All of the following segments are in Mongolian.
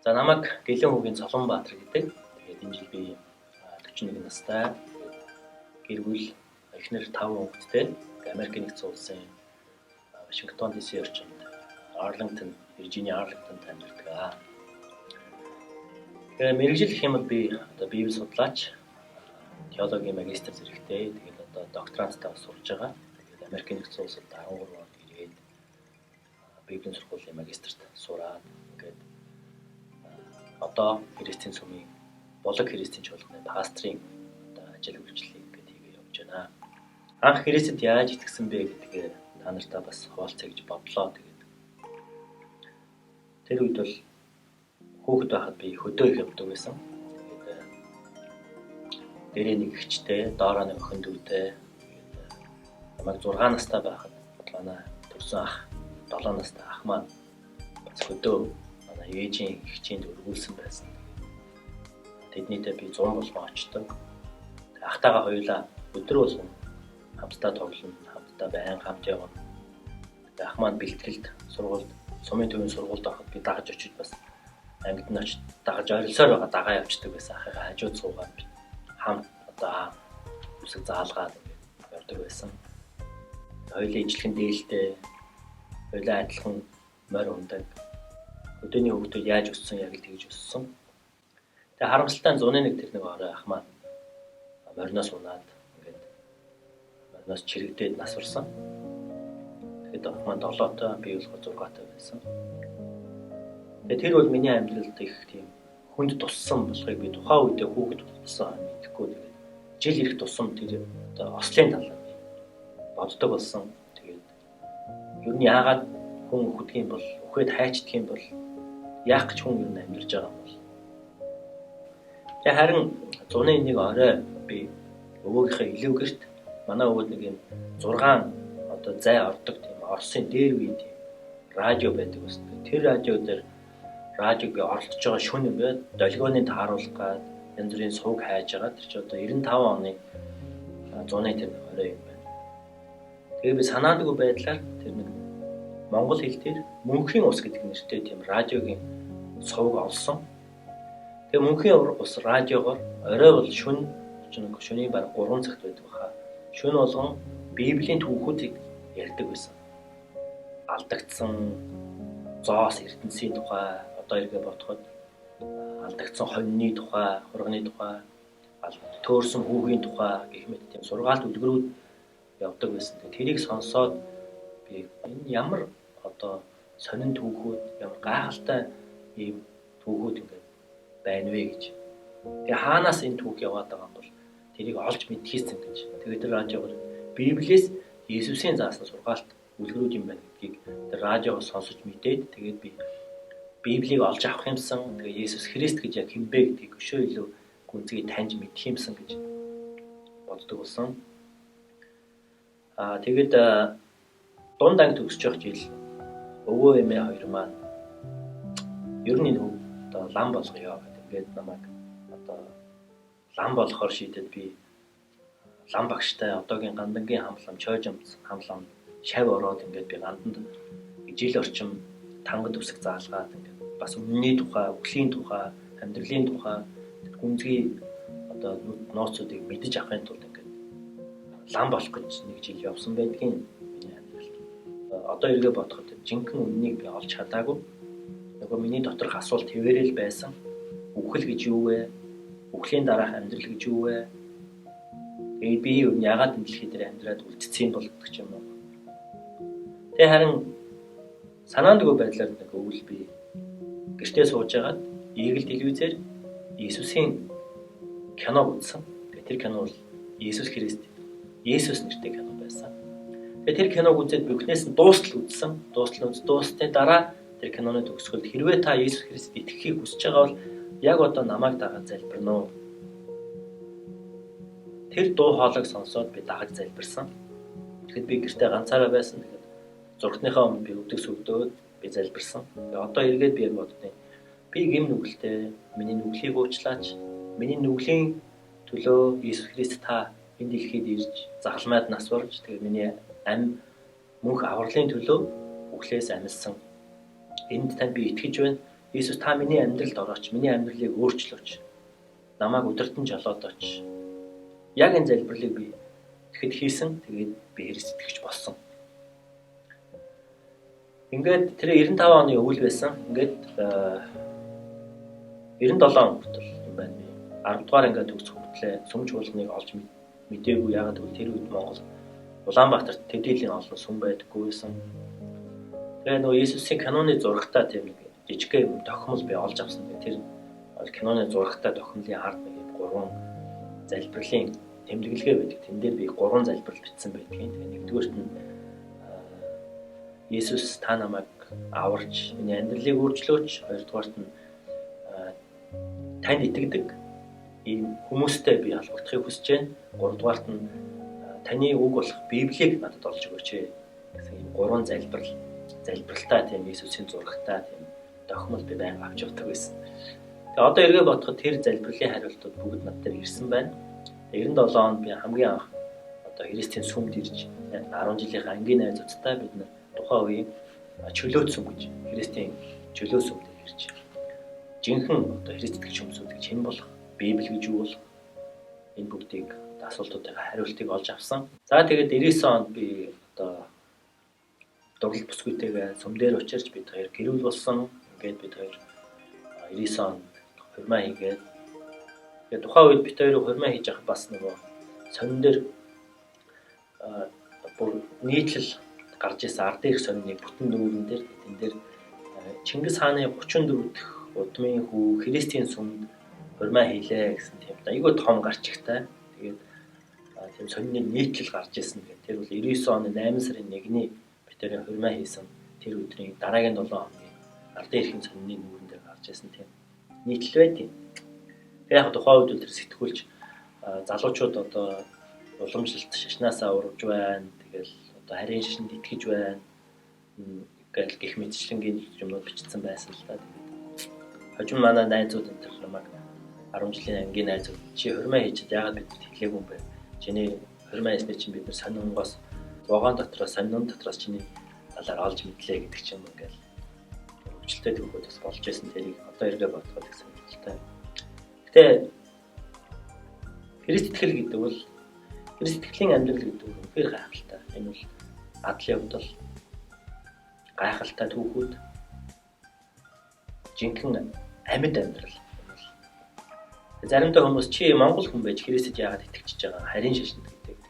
За намайг Гэлэн хүүгийн Цолонбаатар гэдэг. Тэгээд энэ жил би 41 настай. Гэр бүл эхнэр 5 хүүхэдтэй. Америкийн нэгдсэн улсын Вашингтон DC орчинд Arlington, Virginia Arlington амьдардаг. Тэгээд мэргэжил гэх юм бол би одоо Библи судлаач, теологийн магистр зэрэгтэй. Тэгээд одоо докторанттай сурж байгаа. Тэгээд Америкийн нэгдсэн улсад 13 онд ирээд Библийн сургуулийн магистрт сураад ингээд одоо Христийн сүмийн булаг Христийн чуулганы пастрын одоо ажил үйлчлэлийг ингээд хийгээ явж байна. Анх Христэд яаж итгэсэн бэ гэдгээ та нартай бас хуваалцъя гэж бодлоо. Тэгээд тэр үед бол хүүхэд байхад би хөдөө их явдаг байсан. Тэгээд дээрээ нэг ихчтэй, доороо нэг охин дүүтэй. Тэгээд намайг 6 настай байхад манай төрсөн ах 7 настай ах маань бас хөдөө манай ээжийн ихчинд өргүүлсэн байсан. Тэднийтэй би 100 болон очдог. Ахтайгаа хоёулаа өдөр болгон хамтдаа тоглоно, хамтдаа байнга хамт явна. Ах маань бэлтгэлд сургуульд, сумын төвийн сургуульд авахд би дагаж очиж бас ангид нь очиж дагаж орилсоор байгаа дагаа явчихдаг байсан. Ахыгаа хажууд суугаад хамт одоо үсэг заалгаад явдаг байсан. Хоёулаа ижлэхэн дээлтэй, хоёулаа адилхан морь ундаг. Өдөөний хүүхдүүд яаж өссөн яг л тэгж өссөн. Тэгээ харамсалтай 101 тэр нэг орой ах маань мориноос унаад ингээд мориноос чирэгдээд нас урсан. Тэгээд ах маань 7-той, би бол 6-той байсан. Тэгээд тэр бол миний амьдралд их тийм хүнд туссан болохыг би тухайн үедээ хүүхэд болсон мэдэхгүй. Тэгээд жил ирэх тусам тэр одоо ослын талаар боддог болсон. Тэгээд ер нь яагаад хүн үхдэх юм бол, үхээд хайчдах юм бол яах гэж хүн ер нь амьдарч байгаа юм бол. Тэгээ харин 101 орой би өвөөгийнхээ илүүгэрт манай өвөд нэг юм 6 одоо зай ордог тийм Оросын дээр үе тийм радио байдаг байсан. Тэр радио дээр радиог би оролцож байгаа шөнө ингээд долгионы тааруулах гад янз бүрийн сувг хайж байгаа. Тэр чи одоо 95 оны 101 тэр орой юм байна. Тэгээ би санаандгүй байдлаар тэр нэг монгол хэл дээр мөнхийн ус гэдэг нэртэй тийм радиогийн сувг олсон. Тэгээ мөнхийн ус радиогоор орой бол шөнийн бараг 3 цагт байдаг баха. Шөнө болгон Библийн түүхүүдийг ярьдаг байсан. Алдагдсан зоос ертөнцийн тухай, одоо иргэ бодоход алдагдсан хоньны тухай, хурганы тухай, төөрсөн хүүгийн тухай гэх мэт тийм сургаалт үлгэрүүд явдаг байсан. Тэрийг сонсоод би энэ ямар одоо сонин түүхүүд, ямар гайхалтай ийм түүхүүд ингээд байна вэ гэж. Тэгээ хаанаас энэ түүх яваад байгаа юм бол тэрийг олж мэдхийсэн гэж. Тэгээд тэр радиогоор Библиэс Иесусийн заасан сургаалт үлгэрүүд юм байна гэдгийг тэр радиогоос сонсож мэдээд тэгээд би Библийг олж авах юмсан. Тэгээ Иесус Христ гэж яг хэм бэ гэдгийг өшөө илүү гүнзгий таньж мэдх юмсан гэж боддог болсон. Тэгээд дунд анги төгсөж явах жил өвөө эмээ хоёр маань ер нь одоо лам болгоё гэдэг ингээд намайг одоо лам болохоор шийдээд би лам багштай одоогийн гандангийн хамлам, чойжамц хамлам шав ороод ингээд би ганданд жил орчим тангад үсэг заалгаад ингээд бас өмнөний тухай, үхлийн тухай, амьдралын тухай гүнзгий одоо нууцуудыг мэдэж авахын тулд ингээд лам болох гэж нэг жил явсан байдгийн миний амьдралд. Одоо эргээ бодоход жинхэнэ үннийг би олж чадаагүй. Нөгөө миний доторх асуулт хэвээрэл байсан. Үхэл гэж юу вэ? Үхлийн дараах амьдрал гэж юу вэ? Би юу яагаад энэ дэлхий дээр амьдраад үлдсэн болдог ч юм уу. Тэгээ харин санаандгүй байдлаар нэг өвөл би гэртээ сууж байгаад Eagle телевизээр Иесусийн киног үзсэн. Тэгээ тэр кино бол Иесус Христ, Иесус нэртэй кино байсан. Тэгээ тэр киног үзээд бүхнээс нь дуустал үзсэн. Дуустны дараа тэр киноны төгсгөлд хэрвээ та Иесус Христэд итгэхийг хүсэж байгаа бол яг одоо намайг дагаад залбирна уу? Тэр дуу хоолойг сонсоод би дагаж залбирсан. Тэгэхэд би гэртээ ганцаараа байсан. Тэгээд зургатныхаа өмнө би өвдөг сүгдөөд би залбирсан. Тэгээд одоо эргээд би яг боддیں۔ Би гэм нүгэлтэй, миний нүглийг уучлаач. Миний нүглийн төлөө Иесус Христ та энэ дэлхийд ирж загалмайд нас барж тэгээд миний амь мөнх авралын төлөө үхлээс амьсан. Энд тань би итгэж байна. Иесус та миний амьдралд орооч, миний амьдралыг өөрчлөөч. Намайг удирдан жолоодооч. Яг энэ залбирлыг би тэгэхэд хийсэн. Тэгээд би Христ итгэж болсон. Ингээд тэр 95 оны үйл байсан. Ингээд 97 он хүртэл юм байна би. 10 дугаар ингээд төгсөх хүртлээр сүм чуулганыг олж мэдээгүй. Ягаад гэвэл тэр үед Монгол Улаанбаатарт төдийлөн олон сүм байдаггүй байсан. Тэгээ нөгөө Иесусийн каноны зурагтай тийм нэг жижиг юм тохиомл би олж авсан. Тэр каноны зурагтай тохиомлын ард нэг 3 залбирлын тэмдэглэгээ байдаг. Тэн дээр би 3 залбирал бичсэн байдаг. Тэгээ нэгдүгээрт нь Иесус та намайг аварч миний амьдралыг өөрчлөөч. Хоёрдугаарт нь танд итгэдэг ийм хүмүүстэй би холбогдохыг хүсэж байна. Гуравдугаарт нь таны үг болох Библийг надад олж өгөөч гэсэн ийм 3 залбиралтай тийм Иесусийн зурагтай тийм тохиомл би байнга авч явдаг байсан. Тэгээ одоо эргээ бодоход тэр залбирлын хариултууд бүгд надад ирсэн байна. 97 онд би хамгийн анх одоо Христийн сүмд ирж 10 жилийнхаа ангийн найзуудтай бид нар тухайн үеийн чөлөөт сүм гэж Христийн чөлөө сүмд ирж жинхэнэ одоо Христ итгэж хүмүүсүүд гэж хэн болох, Библи гэж юу болох энэ бүгдийг асуултуудын хариултыг олж авсан. За тэгээд 99 онд би одоо дурлал бүсгүйтэйгээ сүм дээр очирч бид хоёр гэрүүл болсон. Ингээд бид хоёр 99 онд хурмаа хийгээд тэгээд тухайн үед бид хоёр хурмаа хийж авах бас нөгөө сонин дээр бүр нийтлэл гарч ирсэн ардын их сонины бүтэн дүүрэн дээр энэ дээр Чингис хааны 34 дахь удмын хүү Христийн сүмд хурмаа хийлээ гэсэн тийм айгүй том гарч ихтэй. Тэгээд тийм сонины нийтлэл гарч ирсэн. Тэр бол 99 оны 8 сарын 1-ний бид тэр хурмаа хийсэн. Тэр өдрийн дараагийн 7 хоногийн ардын эрхийн сонины нүүрэн дээр гарч ирсэн тийм нийтлэл байдیں۔ Тэгээ яг тухайн үед тэр сэтгүүлч залуучууд одоо уламжлалт шашнаасаа урвж байна. Тэгэл одоо харийн шашинд итгэж байна. Ингээл гих мэдчлэнгийн юмнууд бичсэн байсан л та. Тэгээд хожим манай найзууд энэ төр намайг 10 жилийн ангийн найзууд чи хурмаа хийчихэд яагаад бид хэлээгүй юм бэ? Чиний хурмаа хийснээр чинь бид нар сонингоос вагон дотроос сонин дотроос чиний талаар олж мэдлээ гэдэг ч юм ингээл хөвчлөлтэй төгөөд бас болж байсан тэрийг одоо эргээ бодоход их сонирхолтой. Гэтэ Христ итгэл гэдэг бол Христ итгэлийн амьдрал гэдэг нь үнэхээр гайхалтай. Энэ бол адлын явдал гайхалтай түүхүүд жинхэнэ амьд амьдрал. Заримдаа хүмүүс чи Монгол хүн байж Христэд яагаад итгэж байгаа харийн шашинд гэдэг. Тэгээд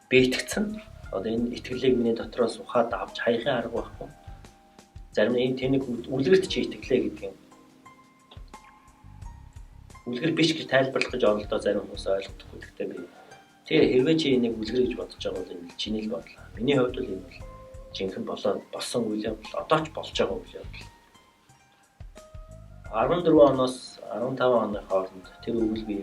би итгэцэн. Одоо энэ итгэлийг миний дотроос ухаад авч хаяхын арга байхгүй. Зарим нь тэнийг үлгэрт чи итгэлээ гэдэг юм. Үлгэр биш гэж тайлбарлах гэж оролдоо зарим хүмүүс ойлгохгүй. Гэхдээ би тэгээ хэрвээ чи энийг үлгэр гэж бодож байгаа бол энэ чиний л бодлоо. Миний хувьд бол энэ бол жинхэнэ болсон үйл явдал одоо ч болж байгаа үйл явдал. 14 оноос 15 оны хооронд тэр өвөл би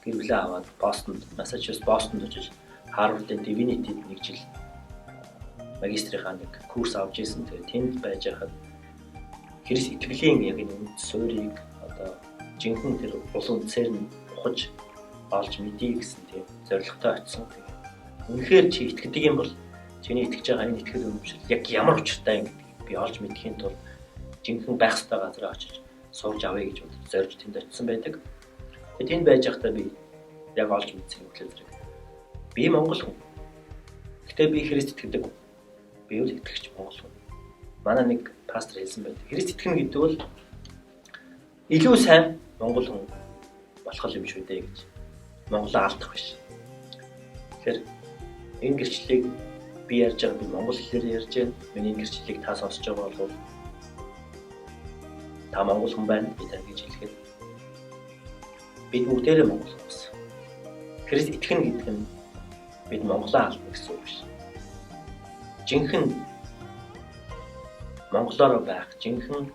гэр бүлээ аваад Бостонд, Массачусетс Бостонд очиж Харвардын Divinity-д 1 жил магистрийнхаа нэг курс авч ирсэн. Тэгээ тэнд байж хахад Христ итгэлийн яг энэ үнд суурийг одоо жинхэнэ тэр улан үндсээр нь ухаж олж мэдээ гэсэн тийм зорилготой очсон. Тэгээ үнэхээр чи итгэдэг юм бол чиний итгэж байгаа энэ итгэл үнэмшил яг ямар учиртай юм гэдгийг би олж мэдхийн тулд жинхэнэ байх ёстой газараа очиж сурж авъя гэж бодож зорж тэнд очисон байдаг. Тэгээд тэнд байж байхдаа би яг олж мэдсэн юм хэлээ зэрэг. Би Монгол хүн. Гэтэ би Христ итгэдэг. Би үл итгэгч Монгол хүн. Манай нэг пастор хэлсэн байдаг. Христ итгэнэ гэдэг бол илүү сайн Монгол хүн болох юм шүү дээ гэж. Монголоо алдах биш. Тэгэхээр энэ гэрчлэлийг би ярьж байгаа би монгол хэлээр ярьж байна. Миний гэрчлэлийг та сонсож байгаа бол та монгол хүн байна би тань гэж хэлэхэд бид бүгдээрээ монгол хүмүүс. Христ итгэнэ гэдэг нь бид монголоо алдна гэсэн үг биш. Жинхэнэ монголоор байх, жинхэнэ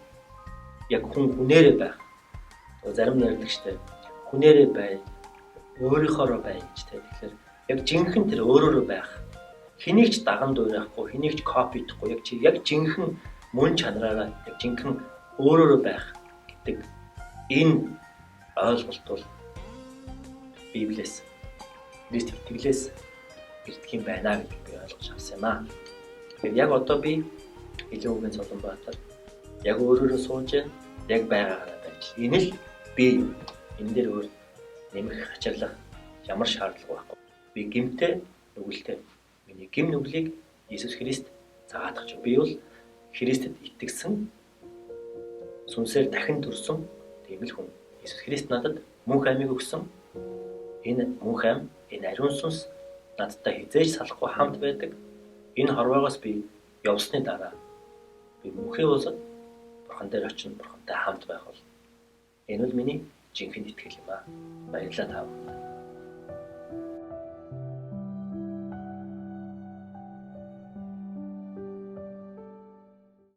яг хүнээрээ байх. Зарим нь ярьдаг штеп. Хүнээрээ бай, өөрийнхоороо бай гэж тэ. Тэгэхээр яг жинхэнэ тэр өөрөөрөө байх. Хэнийг ч даган дуурайхгүй, хэнийг ч копидохгүй, яг жинхэнэ мөн чанараараа яг жинхэнэ өөрөөрөө байх гэдэг энэ ойлголт бол Библиэс, Христ итгэлээс ирдэг юм байна гэж би ойлгож авсан юм аа. Тэгэхээр яг одоо би Илүүгийн Солонбаатар яг өөрөөрөө сууж байна. Яг байгаагаараа байж. Энэ л би юу. Энэ дээр өөр нэмэх ачаалах ямар шаардлага байхгүй. Би гэмтэй нүгэлтэй. Миний гим нүглийг Иесус Христ заадах ч. Би бол Христэд итгэсэн сүнсээр дахин төрсөн тийм л хүн. Иесус Христ надад мөнх аймыг өгсөн. Энэ мөнх айм, энэ ариун сүнс надтай хизээж салахгүй хамт байдаг. Энэ хорвоогоос би явсны дараа би мөнхий болоод бурхан дээр очино, бурхантай хамт байх бол. Энэ бол миний жинхэнэ итгэл юм аа. Баярлалаа та бүхэнд.